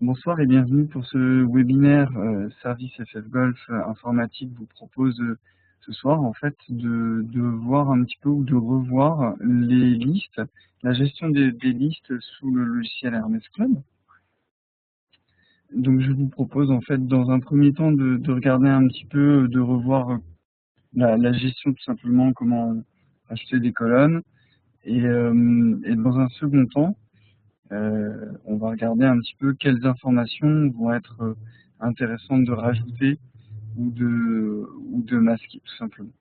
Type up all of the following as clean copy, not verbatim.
Bonsoir et bienvenue pour ce webinaire Service FF Golf Informatique vous propose ce soir en fait de voir un petit peu ou de revoir les listes, la gestion des listes sous le logiciel Hermès Club. Donc je vous propose en fait dans un premier temps de regarder un petit peu, de revoir la gestion tout simplement, comment acheter des colonnes et dans un second temps on va regarder un petit peu quelles informations vont être intéressantes de rajouter ou de masquer tout simplement.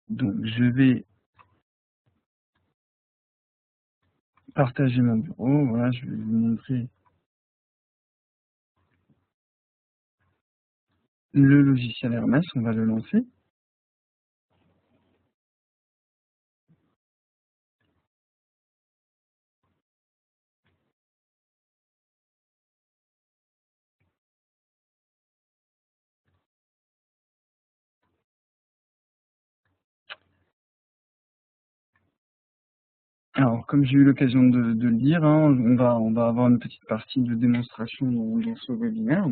Donc je vais partager mon bureau, voilà, je vais vous montrer le logiciel Hermès, on va le lancer. Alors comme j'ai eu l'occasion de le dire, hein, on va avoir une petite partie de démonstration dans ce webinaire.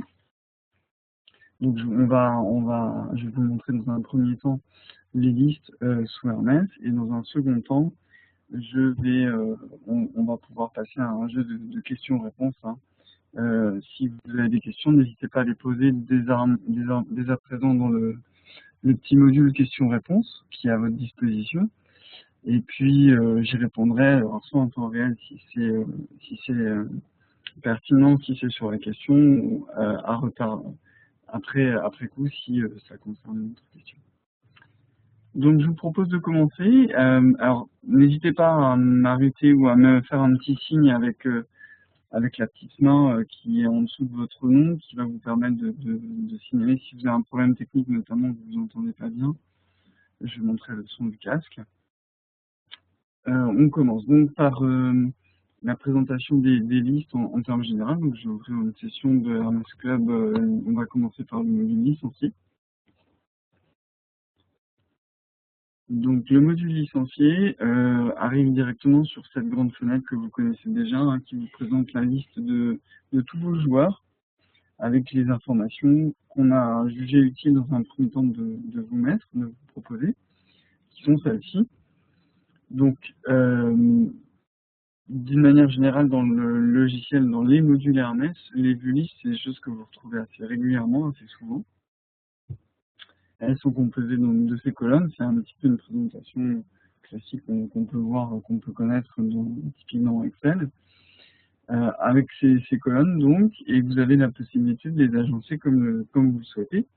Donc je vais vous montrer dans un premier temps les listes sous Hermès et dans un second temps on va pouvoir passer à un jeu de questions-réponses, hein. Si vous avez des questions, n'hésitez pas à les poser dès à présent dans le petit module questions-réponses qui est à votre disposition. Et puis j'y répondrai alors soit en temps réel si c'est pertinent, si c'est sur la question, ou à retard après coup si ça concerne une autre question. Donc je vous propose de commencer. Alors n'hésitez pas à m'arrêter ou à me faire un petit signe avec la petite main qui est en dessous de votre nom, qui va vous permettre de signaler si vous avez un problème technique, notamment que vous n'entendez pas bien. Je vais montrer le son du casque. On commence donc par la présentation des listes en termes généraux. Donc je vais ouvrir une session de Hermès Club. On va commencer par le module licencié. Donc le module licencié arrive directement sur cette grande fenêtre que vous connaissez déjà, hein, qui vous présente la liste de tous vos joueurs avec les informations qu'on a jugé utile dans un premier temps de vous mettre, de vous proposer, qui sont celles-ci. Donc d'une manière générale dans le logiciel, dans les modules Hermès, les vues listes, c'est des choses que vous retrouvez assez régulièrement, assez souvent. Elles sont composées donc de ces colonnes, c'est un petit peu une présentation classique qu'on peut voir, qu'on peut connaître typiquement dans Excel. Avec ces colonnes donc, et vous avez la possibilité de les agencer comme vous le souhaitez.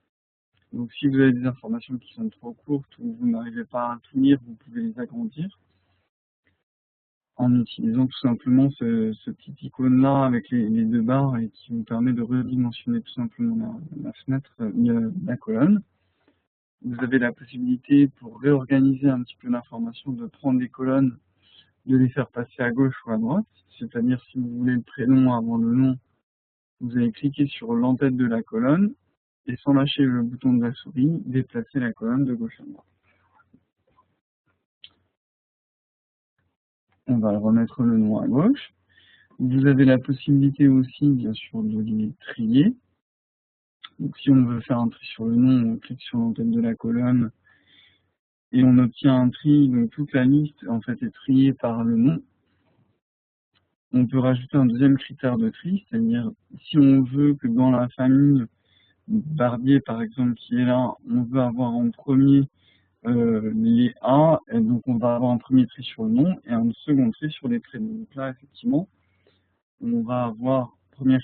Donc si vous avez des informations qui sont trop courtes ou vous n'arrivez pas à tout lire, vous pouvez les agrandir en utilisant tout simplement ce petit icône-là avec les deux barres et qui vous permet de redimensionner tout simplement la fenêtre, la colonne. Vous avez la possibilité, pour réorganiser un petit peu l'information, de prendre les colonnes, de les faire passer à gauche ou à droite. C'est-à-dire, si vous voulez le prénom avant le nom, vous allez cliquer sur l'entête de la colonne et sans lâcher le bouton de la souris, déplacer la colonne de gauche à droite. On va remettre le nom à gauche. Vous avez la possibilité aussi, bien sûr, de les trier. Donc, si on veut faire un tri sur le nom, on clique sur l'entête de la colonne et on obtient un tri. Donc, toute la liste, en fait, est triée par le nom. On peut rajouter un deuxième critère de tri, c'est-à-dire si on veut que dans la famille Barbier, par exemple, qui est là, on veut avoir en premier les A, et donc on va avoir un premier tri sur le nom et un second tri sur les prénoms. Donc là, effectivement, on va avoir premier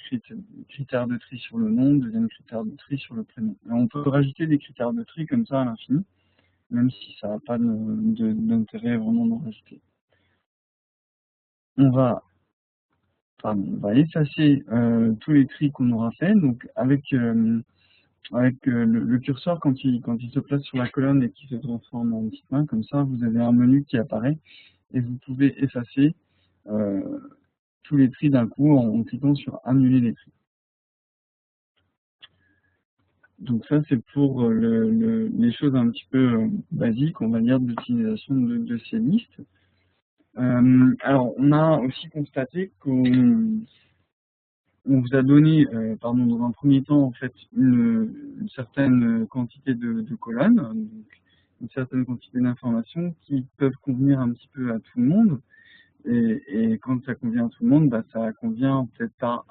critère de tri sur le nom, deuxième critère de tri sur le prénom. Et on peut rajouter des critères de tri comme ça à l'infini, même si ça n'a pas d'intérêt vraiment d'en rajouter. On va effacer tous les tris qu'on aura fait. Donc avec le curseur, quand il se place sur la colonne et qu'il se transforme en petite main, comme ça, vous avez un menu qui apparaît et vous pouvez effacer tous les tris d'un coup en cliquant sur annuler les tris. Donc ça, c'est pour les choses un petit peu basiques, on va dire, d'utilisation de ces listes. Alors, on a aussi constaté qu'on on vous a donné, dans un premier temps, en fait, une certaine quantité de colonnes, donc une certaine quantité d'informations qui peuvent convenir un petit peu à tout le monde. Et quand ça convient à tout le monde, bah, ça convient peut-être pas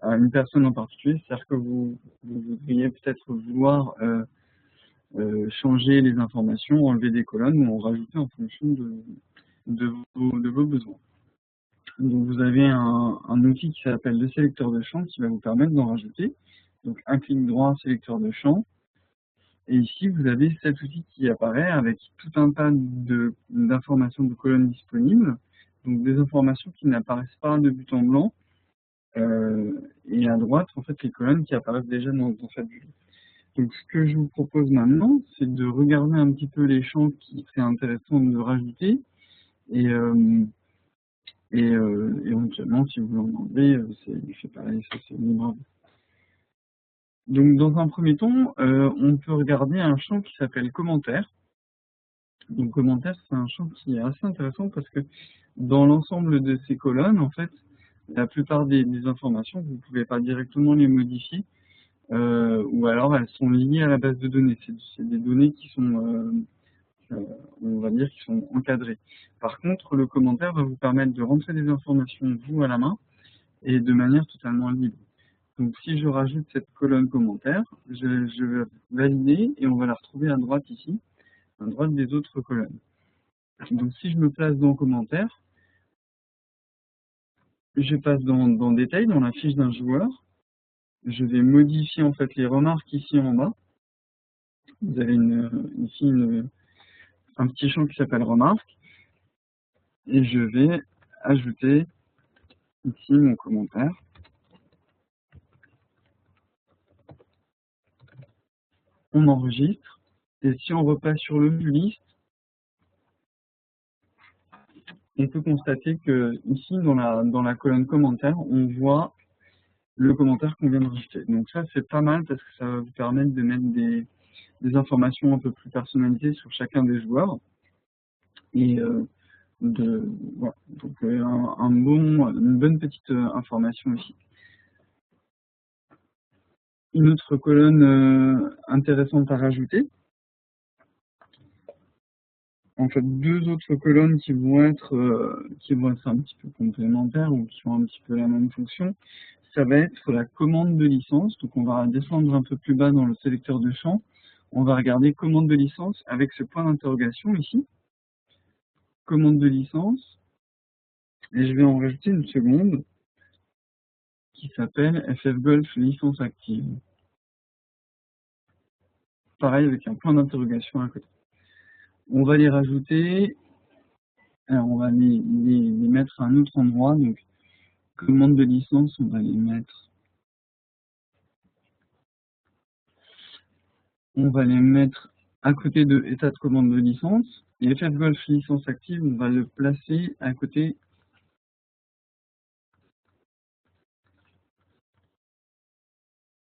à une personne en particulier. C'est-à-dire que vous voudriez peut-être vouloir changer les informations, enlever des colonnes ou en rajouter en fonction de vos besoins. Donc vous avez un outil qui s'appelle le sélecteur de champs qui va vous permettre d'en rajouter. Donc un clic droit, sélecteur de champs. Et ici, vous avez cet outil qui apparaît avec tout un tas d'informations de colonnes disponibles. Donc des informations qui n'apparaissent pas de but en blanc. Et à droite, en fait, les colonnes qui apparaissent déjà dans cette vue. Donc ce que je vous propose maintenant, c'est de regarder un petit peu les champs qui seraient intéressants de rajouter. Et éventuellement, si vous voulez en enlever, c'est pareil, ça c'est libre à vous. Donc dans un premier temps, on peut regarder un champ qui s'appelle commentaire. Donc commentaire, c'est un champ qui est assez intéressant parce que dans l'ensemble de ces colonnes, en fait, la plupart des informations, vous ne pouvez pas directement les modifier, ou alors elles sont liées à la base de données. C'est des données qui sont, on va dire, qui sont encadrées. Par contre, le commentaire va vous permettre de rentrer des informations, vous, à la main, et de manière totalement libre. Donc si je rajoute cette colonne commentaire, je vais valider et on va la retrouver à droite ici, à droite des autres colonnes. Donc si je me place dans commentaire, je passe dans détail, dans la fiche d'un joueur, je vais modifier en fait les remarques ici en bas. Vous avez ici un petit champ qui s'appelle remarque et je vais ajouter ici mon commentaire. On enregistre et si on repasse sur le vue liste, on peut constater que ici dans la colonne commentaire, on voit le commentaire qu'on vient de rajouter. Donc ça c'est pas mal parce que ça va vous permettre de mettre des informations un peu plus personnalisées sur chacun des joueurs. Et voilà. Donc une bonne petite information ici. Une autre colonne intéressante à rajouter. En fait, deux autres colonnes qui vont être un petit peu complémentaires ou qui ont un petit peu la même fonction. Ça va être la commande de licence. Donc on va descendre un peu plus bas dans le sélecteur de champs. On va regarder commande de licence avec ce point d'interrogation ici. Commande de licence. Et je vais en rajouter une seconde qui s'appelle FFGolf licence active. Pareil avec un point d'interrogation à côté. On va les rajouter. Alors on va les mettre à un autre endroit. Donc commande de licence, on va les mettre. On va les mettre à côté de état de commande de licence. Et FFGolf licence active, on va le placer à côté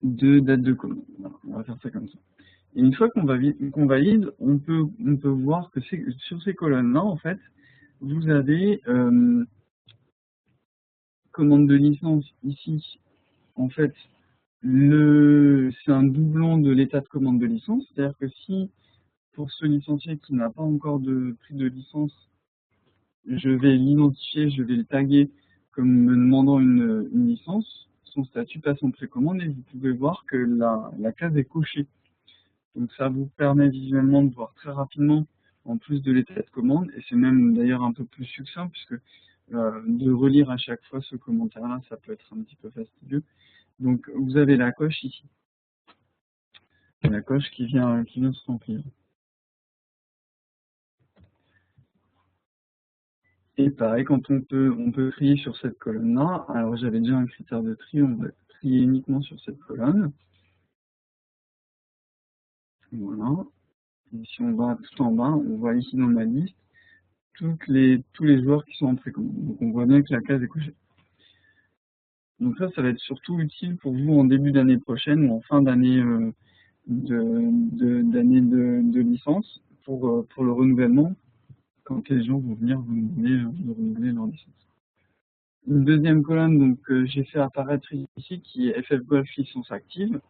de date de commande. Voilà, on va faire ça comme ça. Et une fois qu'on valide, on peut voir que sur ces colonnes-là, en fait, vous avez commande de licence ici. En fait, c'est un doublon de l'état de commande de licence. C'est-à-dire que si, pour ce licencié qui n'a pas encore de prix de licence, je vais l'identifier, je vais le taguer comme me demandant une licence, son statut passe en précommande et vous pouvez voir que la case est cochée. Donc ça vous permet visuellement de voir très rapidement, en plus de l'état de commande, et c'est même d'ailleurs un peu plus succinct, puisque de relire à chaque fois ce commentaire-là, ça peut être un petit peu fastidieux. Donc vous avez la coche ici. La coche qui vient se remplir. Et pareil, quand on peut trier sur cette colonne-là, alors j'avais déjà un critère de tri, on va trier uniquement sur cette colonne. Voilà. Et si on va tout en bas, on voit ici dans ma liste tous les joueurs qui sont en précommande. Donc on voit bien que la case est cochée. Donc ça va être surtout utile pour vous en début d'année prochaine ou en fin d'année de licence pour le renouvellement, quand les gens vont venir vous demander de renouveler leur licence. Une deuxième colonne donc, que j'ai fait apparaître ici, qui est FF Golf licence active.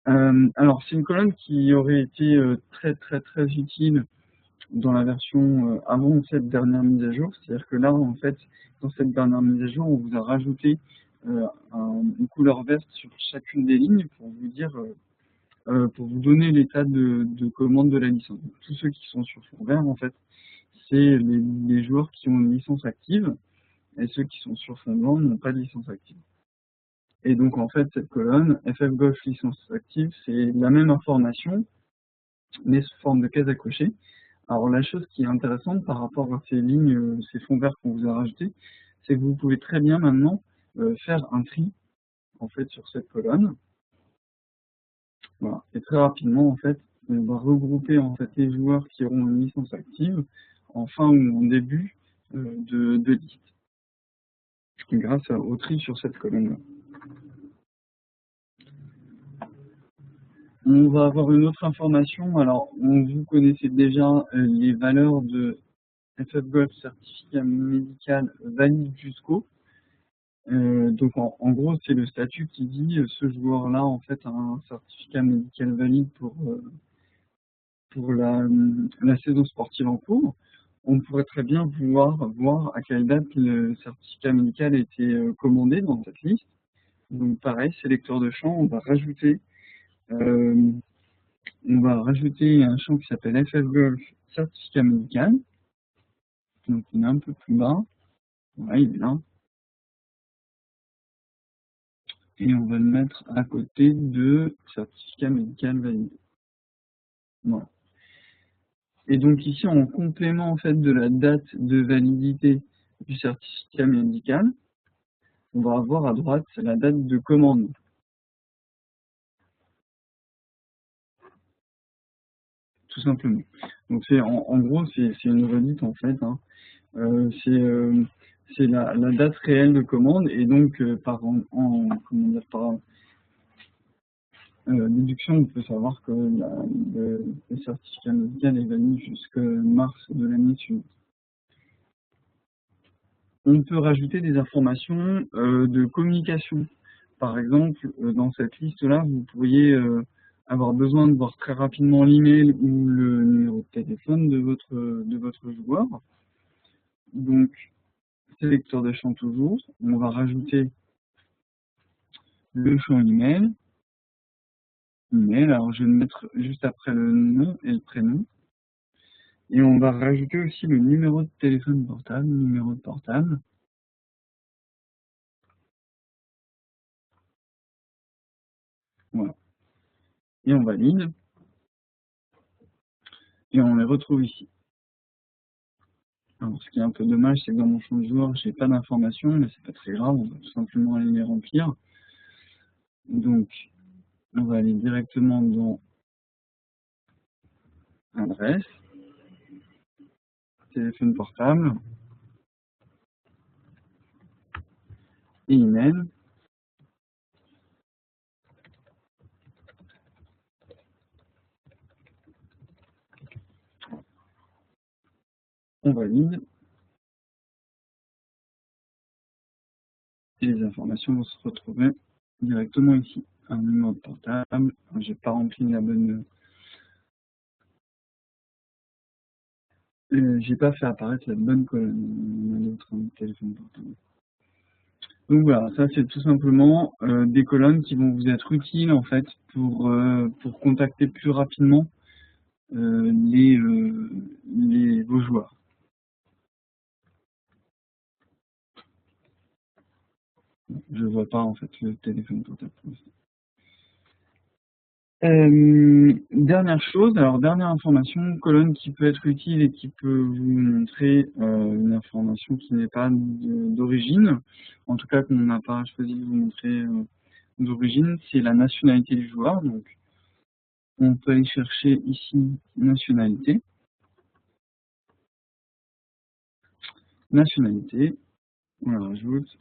Alors, c'est une colonne qui aurait été très utile dans la version avant cette dernière mise à jour. C'est-à-dire que là, en fait, dans cette dernière mise à jour, on vous a rajouté une couleur verte sur chacune des lignes pour vous dire, pour vous donner l'état de commande de la licence. Donc, tous ceux qui sont sur fond vert, en fait, c'est les joueurs qui ont une licence active, et ceux qui sont sur fond blanc n'ont pas de licence active. Et donc, en fait, cette colonne, FF Golf licence active, c'est la même information, mais sous forme de case à cocher. Alors, la chose qui est intéressante par rapport à ces lignes, ces fonds verts qu'on vous a rajoutés, c'est que vous pouvez très bien maintenant faire un tri, en fait, sur cette colonne. Voilà. Et très rapidement, en fait, on va regrouper, en fait, les joueurs qui auront une licence active en fin ou en début de liste, grâce au tri sur cette colonne-là. On va avoir une autre information. Alors, vous connaissez déjà les valeurs de FF Golf certificat médical valide jusqu'au. Donc, en gros, c'est le statut qui dit ce joueur-là, en fait, a un certificat médical valide pour la saison sportive en cours. On pourrait très bien vouloir voir à quelle date le certificat médical a été commandé dans cette liste. Donc, pareil, sélecteur de champ, on va rajouter un champ qui s'appelle FF Golf certificat médical. Donc il est un peu plus bas. Voilà, il est là. Et on va le mettre à côté de certificat médical validé. Voilà. Et donc ici, en complément en fait de la date de validité du certificat médical, on va avoir à droite la date de commande. Tout simplement. Donc c'est en gros c'est une redite en fait. Hein. C'est la date réelle de commande et donc comment dire, par déduction, on peut savoir que le certificat médical est valide jusqu'à mars de l'année suivante. On peut rajouter des informations de communication. Par exemple, dans cette liste-là, vous pourriez avoir besoin de voir très rapidement l'email ou le numéro de téléphone de votre joueur. Donc, sélecteur de champ toujours, on va rajouter le champ email. Alors je vais le mettre juste après le nom et le prénom. Et on va rajouter aussi le numéro de téléphone portable, numéro de portable. Voilà. Et on valide. Et on les retrouve ici. Alors, ce qui est un peu dommage, c'est que dans mon champ de joueur, j'ai pas d'informations, mais c'est pas très grave, on va tout simplement aller les remplir. Donc, on va aller directement dans adresse, téléphone portable, et email. On valide. Et les informations vont se retrouver directement ici. Un numéro de portable, j'ai pas rempli la bonne... j'ai pas fait apparaître la bonne colonne. On a d'autres téléphone portable. Donc voilà, ça c'est tout simplement des colonnes qui vont vous être utiles en fait pour contacter plus rapidement vos joueurs. Je vois pas en fait le téléphone portable. Dernière chose, alors dernière information, colonne qui peut être utile et qui peut vous montrer une information qui n'est pas d'origine, en tout cas qu'on n'a pas choisi de vous montrer d'origine, c'est la nationalité du joueur. Donc on peut aller chercher ici nationalité. Nationalité, on la rajoute.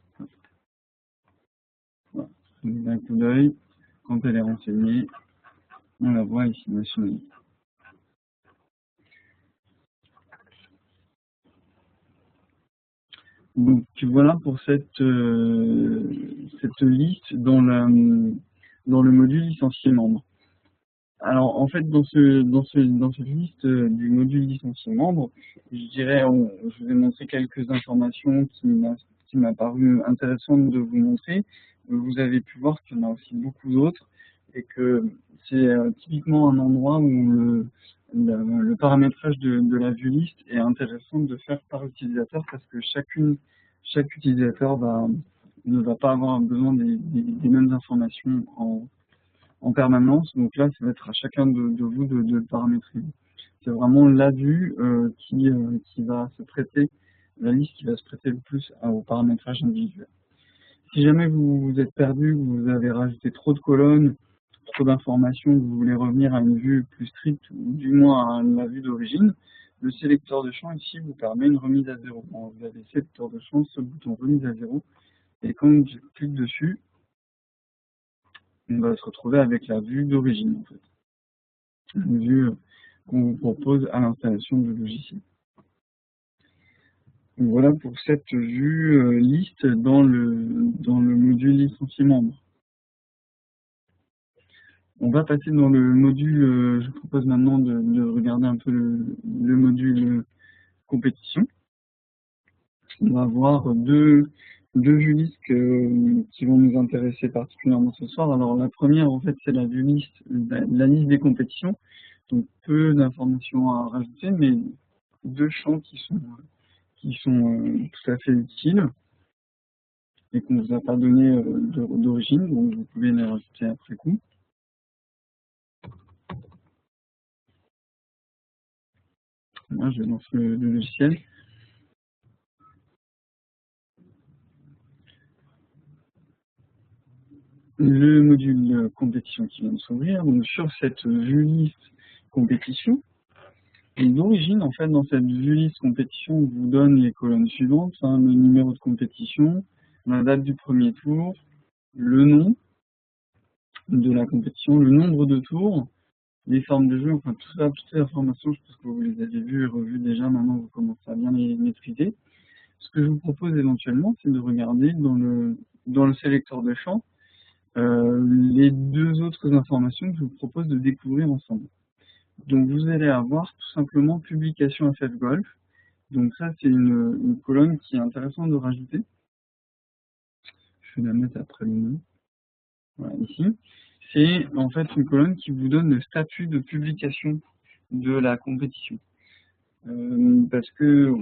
Voilà. D'un coup d'œil, quand elle est renseignée, on la voit ici, nationalité. Donc voilà pour cette liste dans le module licencié membre. Alors en fait dans cette liste du module licencié membre, je dirais, je vais montrer quelques informations qui m'a paru intéressantes de vous montrer. Vous avez pu voir qu'il y en a aussi beaucoup d'autres et que c'est typiquement un endroit où le paramétrage de la vue liste est intéressant de faire par utilisateur parce que chaque utilisateur ne va pas avoir besoin des mêmes informations en permanence. Donc là, ça va être à chacun de vous de le paramétrer. C'est vraiment la vue qui va se prêter, la liste qui va se prêter le plus au paramétrage individuel. Si jamais vous êtes perdu, vous avez rajouté trop de colonnes, trop d'informations, vous voulez revenir à une vue plus stricte, ou du moins à la vue d'origine, le sélecteur de champ ici vous permet une remise à zéro. Bon, vous avez sélecteur de champ, ce bouton remise à zéro, et quand je clique dessus, on va se retrouver avec la vue d'origine en fait. Une vue qu'on vous propose à l'installation du logiciel. Donc voilà pour cette vue liste dans le module licencié membre. On va passer dans le module, je propose maintenant de regarder un peu le module compétition. On va voir deux vues listes qui vont nous intéresser particulièrement ce soir. Alors la première en fait c'est la vue liste, la liste des compétitions. Donc peu d'informations à rajouter, mais deux champs qui sont tout à fait utiles et qu'on ne vous a pas donné d'origine, donc vous pouvez les rajouter après coup. Là, je lance le logiciel. Le module compétition qui vient de s'ouvrir, donc sur cette vue liste compétition. Et d'origine, en fait, dans cette vue liste compétition, on vous donne les colonnes suivantes, le numéro de compétition, la date du premier tour, le nom de la compétition, le nombre de tours, les formes de jeu, enfin tout ça, toutes ces informations, je pense que vous les avez vues et revues déjà, maintenant vous commencez à bien les maîtriser. Ce que je vous propose éventuellement, c'est de regarder dans le sélecteur de champ les deux autres informations que je vous propose de découvrir ensemble. Donc vous allez avoir tout simplement publication FF Golf. Donc ça c'est une colonne qui est intéressante de rajouter. Je vais la mettre après le nom. Voilà, ici. C'est en fait une colonne qui vous donne le statut de publication de la compétition. Parce que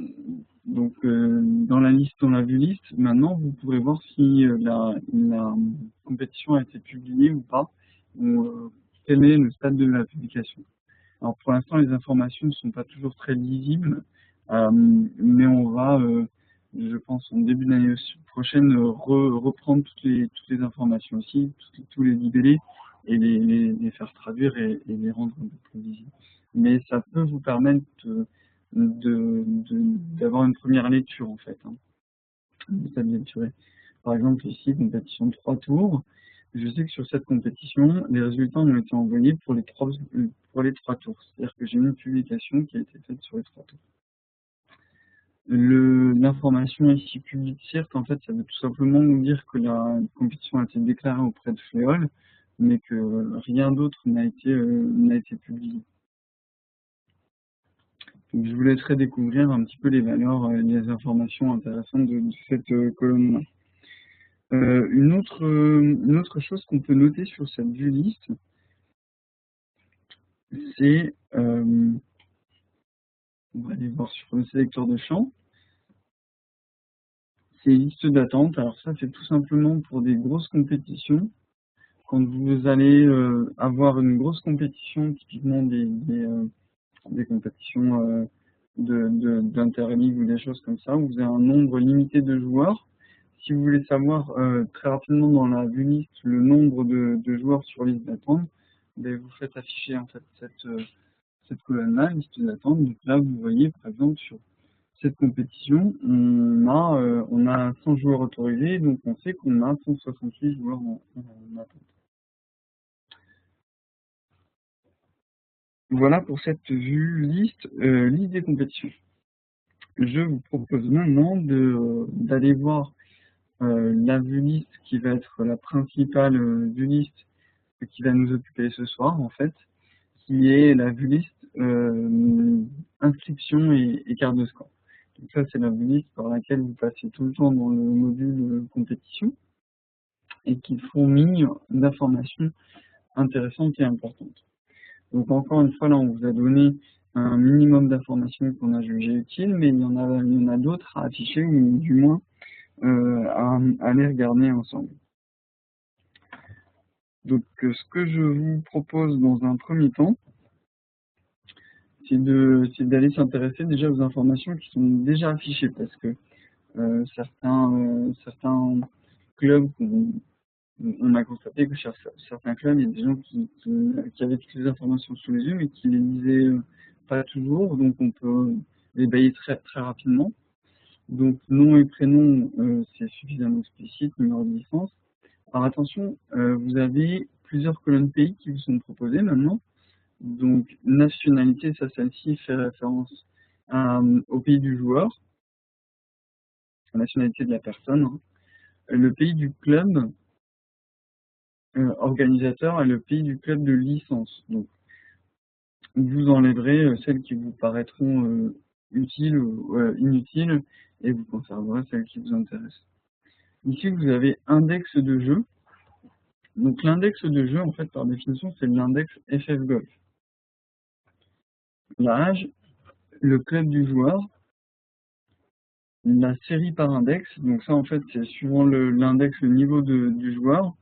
donc dans la vue liste, maintenant vous pourrez voir si la compétition a été publiée ou pas, ou quel est le stade de la publication. Alors pour l'instant les informations ne sont pas toujours très lisibles, mais on va, je pense en début d'année prochaine, reprendre toutes les informations aussi, tous les libellés, et les faire traduire et les rendre un peu plus lisibles. Mais ça peut vous permettre d'avoir une première lecture en fait. Par exemple ici, compétition de 3 tours. Je sais que sur cette compétition, les résultats ont été envoyés pour les 3 tours. C'est-à-dire que j'ai une publication qui a été faite sur les 3 tours. L'information ici public CIRT, en fait, ça veut tout simplement nous dire que la compétition a été déclarée auprès de Fléol, mais que rien d'autre n'a été publié. Donc, je vous laisserai découvrir un petit peu les valeurs et les informations intéressantes de cette colonne-là. Une autre chose qu'on peut noter sur cette vue liste, c'est, on va aller voir sur le sélecteur de champ, c'est liste d'attente. Alors ça, c'est tout simplement pour des grosses compétitions. Quand vous allez avoir une grosse compétition, typiquement des compétitions d'interligue ou des choses comme ça, où vous avez un nombre limité de joueurs. Si vous voulez savoir très rapidement dans la vue liste le nombre de joueurs sur liste d'attente, vous faites afficher en fait cette colonne-là, liste d'attente. Donc là, vous voyez par exemple sur cette compétition, on a 100 joueurs autorisés, donc on sait qu'on a 168 joueurs en attente. Voilà pour cette vue liste des compétitions. je vous propose maintenant d'aller voir la vue liste qui va être la principale vue liste qui va nous occuper ce soir en fait, qui est la vue liste inscription et carte de score. Donc ça c'est la vue liste par laquelle vous passez tout le temps dans le module compétition et qui fourmille d'informations intéressantes et importantes. Donc encore une fois là on vous a donné un minimum d'informations qu'on a jugé utiles, mais il y en a d'autres à afficher ou du moins à aller regarder ensemble. Donc ce que je vous propose dans un premier temps, c'est d'aller s'intéresser déjà aux informations qui sont déjà affichées, parce que certains clubs, on a constaté que chez certains clubs, il y a des gens qui avaient toutes les informations sous les yeux, mais qui les lisaient pas toujours, donc on peut les bailler très, très rapidement. Donc nom et prénom, c'est suffisamment explicite, numéro de licence. Alors attention, vous avez plusieurs colonnes pays qui vous sont proposées maintenant. Donc nationalité, ça celle-ci fait référence au pays du joueur, la nationalité de la personne. Hein. Le pays du club organisateur et le pays du club de licence. Donc vous enlèverez celles qui vous paraîtront utiles ou inutiles et vous conserverez celles qui vous intéressent. Ici vous avez index de jeu. Donc l'index de jeu, en fait, par définition, c'est l'index FF Golf. L'âge, le club du joueur, la série par index. Donc ça, en fait, c'est suivant l'index, le niveau du joueur,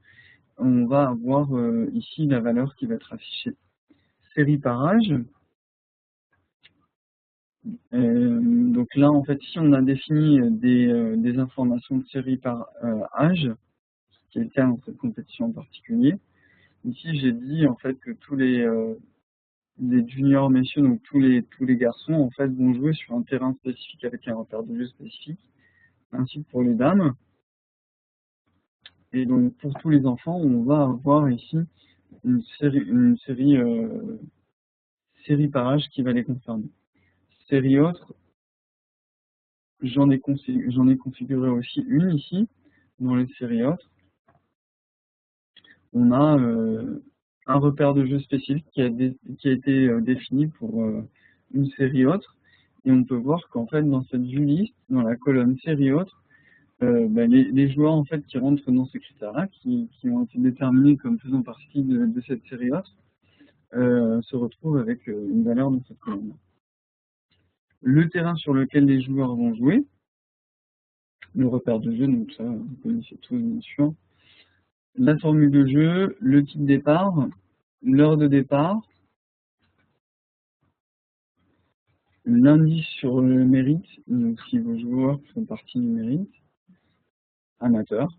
on va avoir ici la valeur qui va être affichée. Série par âge. Donc là, en fait, ici, on a défini des informations de série par âge, qui est le cas dans cette compétition en particulier. Ici, j'ai dit, en fait, que tous les juniors messieurs, donc tous les garçons, en fait, vont jouer sur un terrain spécifique avec un repère de jeu spécifique, ainsi que pour les dames. Et donc, pour tous les enfants, on va avoir ici une série par âge qui va les concerner. Série autre, j'en ai configuré aussi une ici, dans les séries autres. On a un repère de jeu spécifique qui a été défini pour une série autre. Et on peut voir qu'en fait, dans cette vue liste, dans la colonne série autre, les joueurs en fait qui rentrent dans ces critères-là, qui ont été déterminés comme faisant partie de cette série autre, se retrouvent avec une valeur dans cette colonne. Le terrain sur lequel les joueurs vont jouer, le repère de jeu, donc ça vous connaissez tous bien sûr, la formule de jeu, le type départ, l'heure de départ, l'indice sur le mérite, donc si vos joueurs font partie du mérite, amateur.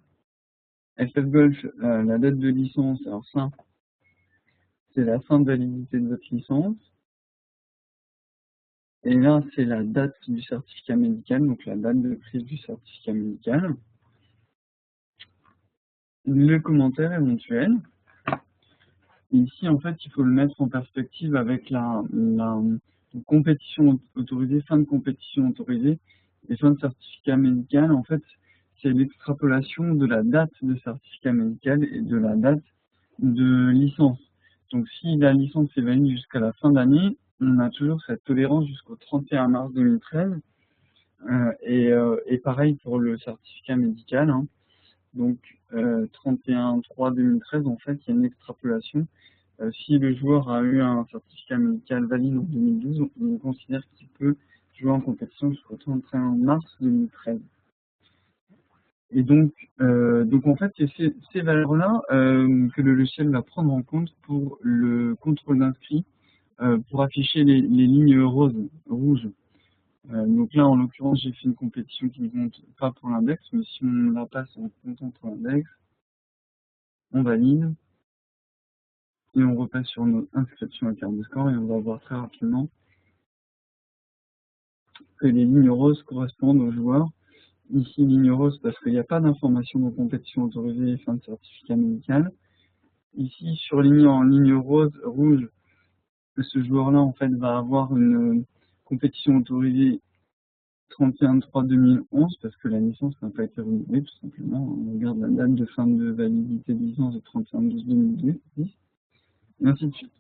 FF Golf, la date de licence, alors ça, c'est la fin de validité de votre licence. Et là, c'est la date du certificat médical, donc la date de prise du certificat médical. Le commentaire éventuel. Ici, en fait, il faut le mettre en perspective avec la compétition autorisée, fin de compétition autorisée et fin de certificat médical. En fait, c'est l'extrapolation de la date de certificat médical et de la date de licence. Donc, si la licence est valide jusqu'à la fin d'année, on a toujours cette tolérance jusqu'au 31 mars 2013. Et pareil pour le certificat médical. Hein. Donc, 31/3/2013, en fait, il y a une extrapolation. Si le joueur a eu un certificat médical valide en 2012, on considère qu'il peut jouer en compétition jusqu'au 31 mars 2013. Et donc en fait, c'est ces valeurs-là que le logiciel va prendre en compte pour le contrôle d'inscrit, pour afficher les lignes rouges. Donc là, en l'occurrence, j'ai fait une compétition qui ne compte pas pour l'index, mais si on la passe en comptant pour l'index, on valide. Et on repasse sur notre inscription à carte de score et on va voir très rapidement que les lignes roses correspondent aux joueurs. Ici, ligne rose parce qu'il n'y a pas d'information de compétition autorisée et fin de certificat médical. Ici, surligné en ligne rouge, ce joueur-là en fait va avoir une compétition autorisée 31/3/2011 parce que la licence n'a pas été renouvelée, tout simplement. On regarde la date de fin de validité de licence de 31/12/2010, et ainsi de suite.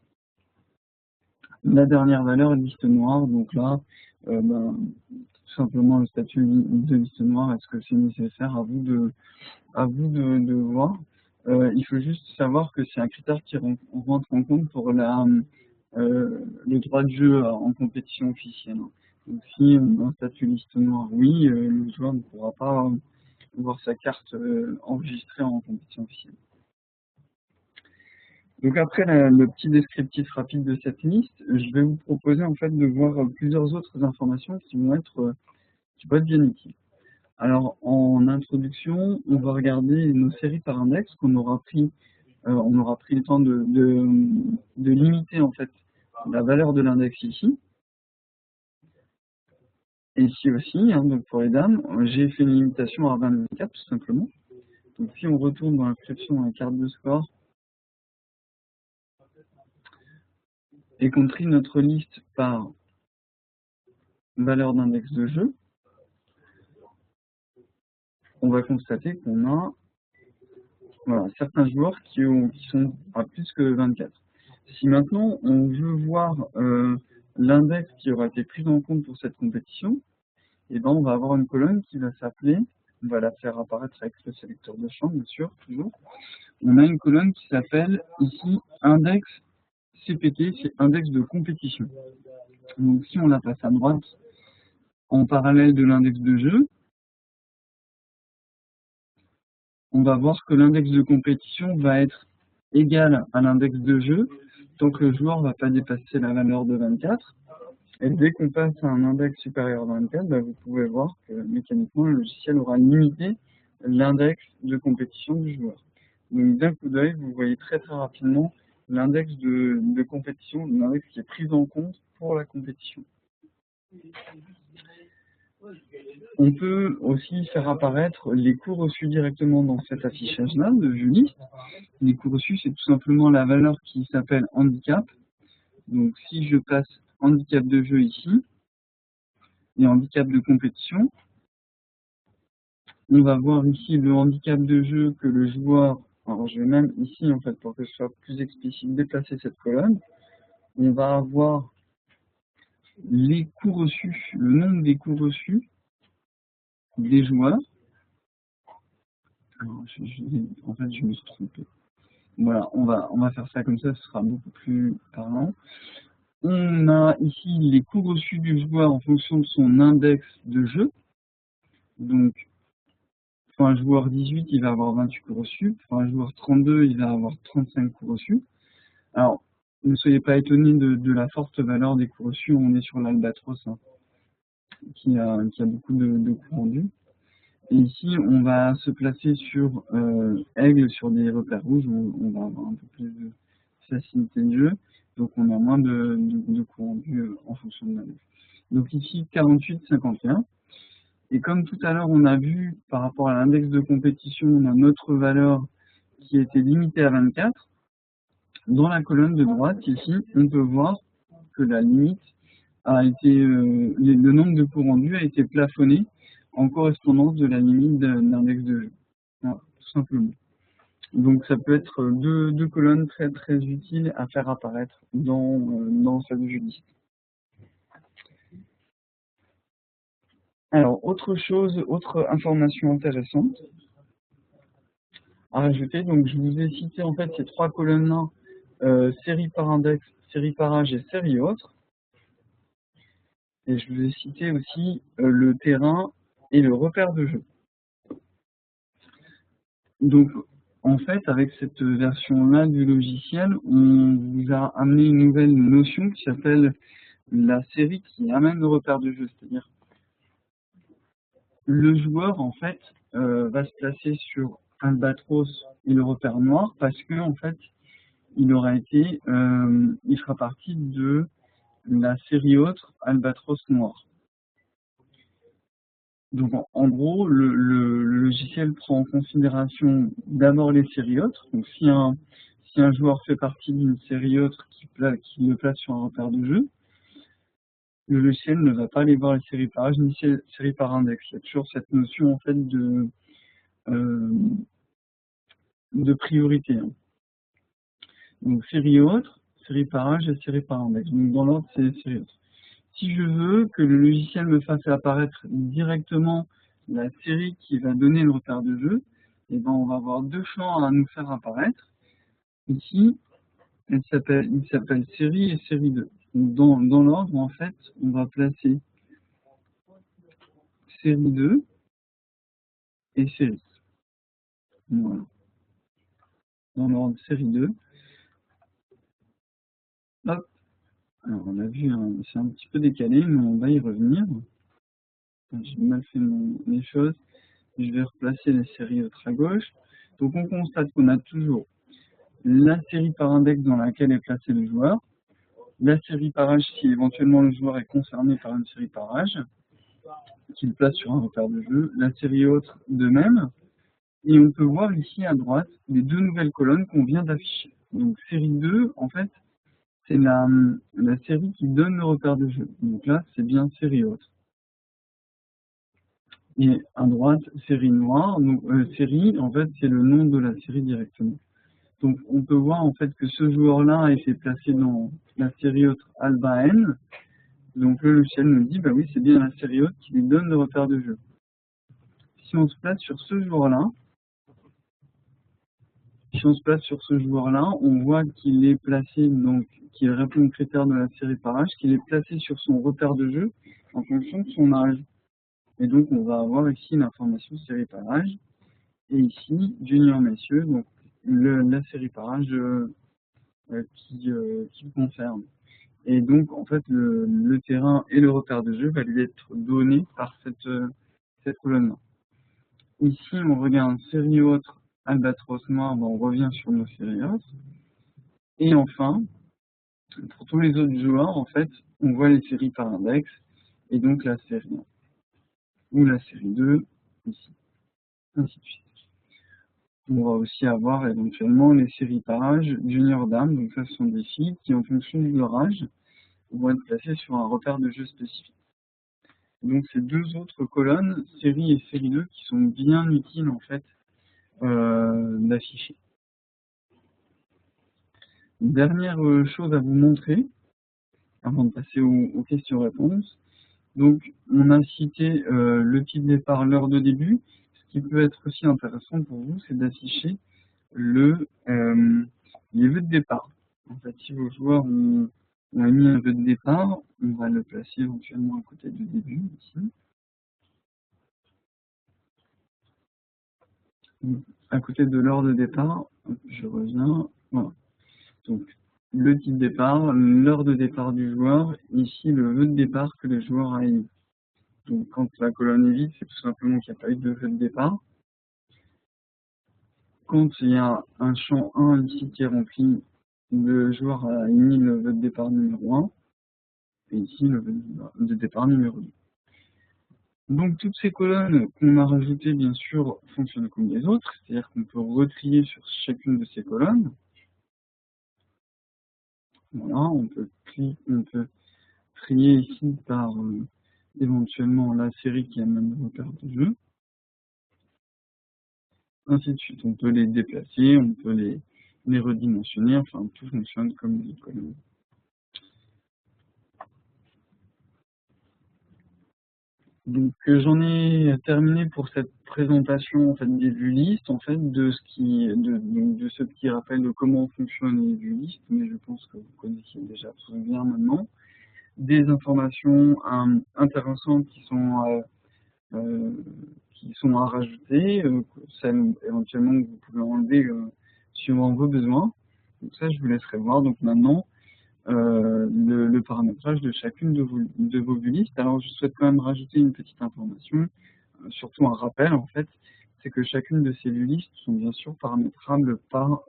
La dernière valeur est liste noire, donc là, tout simplement le statut de liste noire, est-ce que c'est nécessaire? À vous de voir. Il faut juste savoir que c'est un critère qui rentre en compte pour le droit de jeu en compétition officielle. Donc si on a un statut liste noire, oui, le joueur ne pourra pas voir sa carte enregistrée en compétition officielle. Donc après le petit descriptif rapide de cette liste, je vais vous proposer en fait de voir plusieurs autres informations qui vont être bien utiles. Alors en introduction, on va regarder nos séries par index qu'on aura pris. On aura pris le temps de limiter en fait la valeur de l'index ici. Et ici aussi, hein, donc pour les dames, j'ai fait une limitation à 24 tout simplement. Donc si on retourne dans l'inscription à la carte de score et qu'on trie notre liste par valeur d'index de jeu, on va constater qu'on a certains joueurs qui sont à plus que 24. Si maintenant on veut voir l'index qui aura été pris en compte pour cette compétition, et ben on va avoir une colonne qui va s'appeler, on va la faire apparaître avec le sélecteur de champ, bien sûr, toujours. On a une colonne qui s'appelle ici index CPT, c'est index de compétition. Donc si on la passe à droite en parallèle de l'index de jeu, on va voir que l'index de compétition va être égal à l'index de jeu tant que le joueur ne va pas dépasser la valeur de 24. Et dès qu'on passe à un index supérieur à 24, vous pouvez voir que mécaniquement le logiciel aura limité l'index de compétition du joueur. Donc d'un coup d'œil, vous voyez très rapidement l'index de compétition, l'index qui est pris en compte pour la compétition. On peut aussi faire apparaître les coûts reçus directement dans cet affichage-là de vue liste. Les coûts reçus, c'est tout simplement la valeur qui s'appelle handicap. Donc si je passe handicap de jeu ici et handicap de compétition, on va voir ici le handicap de jeu que le joueur, alors je vais même ici en fait pour que ce soit plus explicite déplacer cette colonne, on va avoir les coûts reçus, le nombre des coûts reçus des joueurs. Alors, en fait je me suis trompé. Voilà, on va faire ça comme ça, ce sera beaucoup plus parlant. On a ici les coûts reçus du joueur en fonction de son index de jeu. Donc, pour un joueur 18, il va avoir 28 coûts reçus. Pour un joueur 32, il va avoir 35 coûts reçus. Alors, ne soyez pas étonnés de la forte valeur des coûts reçus. On est sur l'Albatros, hein, qui a beaucoup de coûts rendus. Et ici, on va se placer sur Aigle, sur des repères rouges, où on va avoir un peu plus de facilité de jeu. Donc on a moins de coûts rendus en fonction de l'index. Donc ici 48, 51. Et comme tout à l'heure on a vu par rapport à l'index de compétition, on a notre valeur qui était limitée à 24. Dans la colonne de droite ici, on peut voir que la limite a été, le nombre de coûts rendus a été plafonné en correspondance de la limite d'index de jeu. Voilà, tout simplement. Donc ça peut être deux colonnes très utiles à faire apparaître dans cette vue liste. Alors autre information intéressante à rajouter, donc je vous ai cité en fait ces trois colonnes-là, série par index, série par âge et série autre. Et je vous ai cité aussi le terrain et le repère de jeu. Donc en fait, avec cette version-là du logiciel, on vous a amené une nouvelle notion qui s'appelle la série qui amène le repère de jeu. C'est-à-dire, le joueur, en fait, va se placer sur Albatros et le repère noir parce que, en fait, il fera partie de la série autre Albatros noir. Donc en gros, le logiciel prend en considération d'abord les séries autres. Donc si un joueur fait partie d'une série autre qui le place sur un repère de jeu, le logiciel ne va pas aller voir les séries par âge ni séries par index. Il y a toujours cette notion en fait de priorité, hein. Donc série autre, série par âge et série par index. Donc dans l'ordre, c'est série autre. Si je veux que le logiciel me fasse apparaître directement la série qui va donner le repère de jeu, et ben on va avoir deux champs à nous faire apparaître. Ici, il s'appelle série et série 2. Donc dans l'ordre, en fait, on va placer série 2 et série. Voilà. Dans l'ordre série 2. Hop. Alors on a vu, hein, c'est un petit peu décalé, mais on va y revenir. J'ai mal fait les choses. Je vais replacer les séries autres à gauche. Donc on constate qu'on a toujours la série par index dans laquelle est placé le joueur, la série par âge si éventuellement le joueur est concerné par une série par âge, qu'il place sur un repère de jeu, la série autre de même, et on peut voir ici à droite les deux nouvelles colonnes qu'on vient d'afficher. Donc série 2, en fait, c'est la série qui donne le repère de jeu. Donc là, c'est bien série autre. Et à droite, série noire, donc série, en fait, c'est le nom de la série directement. Donc on peut voir en fait que ce joueur-là a été placé dans la série autre Alba N. Donc le logiciel nous dit, bah oui, c'est bien la série autre qui lui donne le repère de jeu. Si on se place sur ce joueur-là, on voit qu'il est placé, donc qu'il répond aux critères de la série par âge, qu'il est placé sur son repère de jeu en fonction de son âge. Et donc on va avoir ici l'information série par âge, et ici junior messieurs, donc la série par âge qui le concerne. Et donc, en fait, le terrain et le repère de jeu va lui être donné par cette colonne-là. Ici, on regarde série autre, albatros noir, ben, on revient sur nos séries autres. Et enfin, pour tous les autres joueurs, en fait, on voit les séries par index, et donc la série 1, ou la série 2, ici, ainsi de suite. On va aussi avoir éventuellement les séries par âge, junior dame, donc ça ce sont des filles qui, en fonction de leur âge, vont être placées sur un repère de jeu spécifique. Donc ces deux autres colonnes, série et série 2, qui sont bien utiles en fait d'afficher. Dernière chose à vous montrer, avant de passer aux questions-réponses. Donc on a cité le type de départ, l'heure de début. Ce qui peut être aussi intéressant pour vous, c'est d'afficher les vœux de départ. En fait, si vos joueurs ont mis un vœu de départ, on va le placer éventuellement à côté du début, ici. À côté de l'heure de départ, je reviens, voilà. Donc, le type départ, l'heure de départ du joueur, ici le vœu de départ que le joueur a émis. Donc, quand la colonne est vide, c'est tout simplement qu'il n'y a pas eu de vœu de départ. Quand il y a un champ 1 ici qui est rempli, le joueur a émis le vœu de départ numéro 1, et ici le vœu de départ numéro 2. Donc toutes ces colonnes qu'on a rajoutées, bien sûr, fonctionnent comme les autres, c'est-à-dire qu'on peut retrier sur chacune de ces colonnes. Voilà, on peut trier ici par éventuellement la série qui amène le repère de jeu. Ainsi de suite, on peut les déplacer, on peut les redimensionner, enfin tout fonctionne comme les colonnes. Donc j'en ai terminé pour cette présentation en fait, des vues listes, en fait, de ce qui rappelle comment fonctionnent les vues listes, mais je pense que vous connaissez déjà tout bien maintenant. Des informations intéressantes qui sont à rajouter, celles éventuellement que vous pouvez enlever suivant vos besoins. Donc ça, je vous laisserai voir. Donc maintenant, le paramétrage de chacune de vos vues listes. Alors, je souhaite quand même rajouter une petite information, surtout un rappel en fait, c'est que chacune de ces vues listes sont bien sûr paramétrables par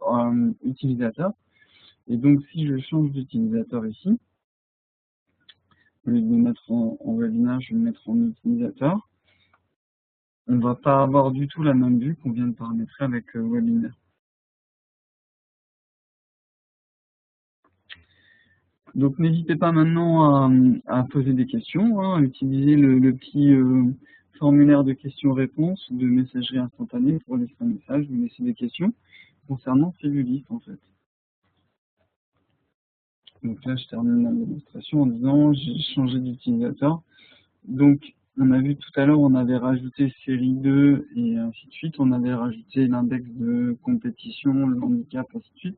utilisateur. Et donc, si je change d'utilisateur ici, au lieu de le mettre en webinaire, je vais le mettre en utilisateur. On ne va pas avoir du tout la même vue qu'on vient de paramétrer avec webinaire. Donc n'hésitez pas maintenant à poser des questions, hein, à utiliser le petit formulaire de questions-réponses ou de messagerie instantanée pour laisser un message, vous laisser des questions concernant Cellulite en fait. Donc là je termine la démonstration en disant j'ai changé d'utilisateur. Donc on a vu tout à l'heure, on avait rajouté série 2 et ainsi de suite, on avait rajouté l'index de compétition, le handicap, ainsi de suite,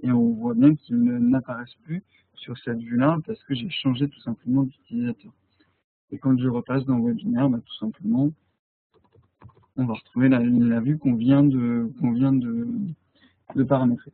et on voit bien qu'ils n'apparaissent plus sur cette vue-là parce que j'ai changé tout simplement d'utilisateur. Et quand je repasse dans le webinaire, bah, tout simplement, on va retrouver la vue qu'on vient de paramétrer.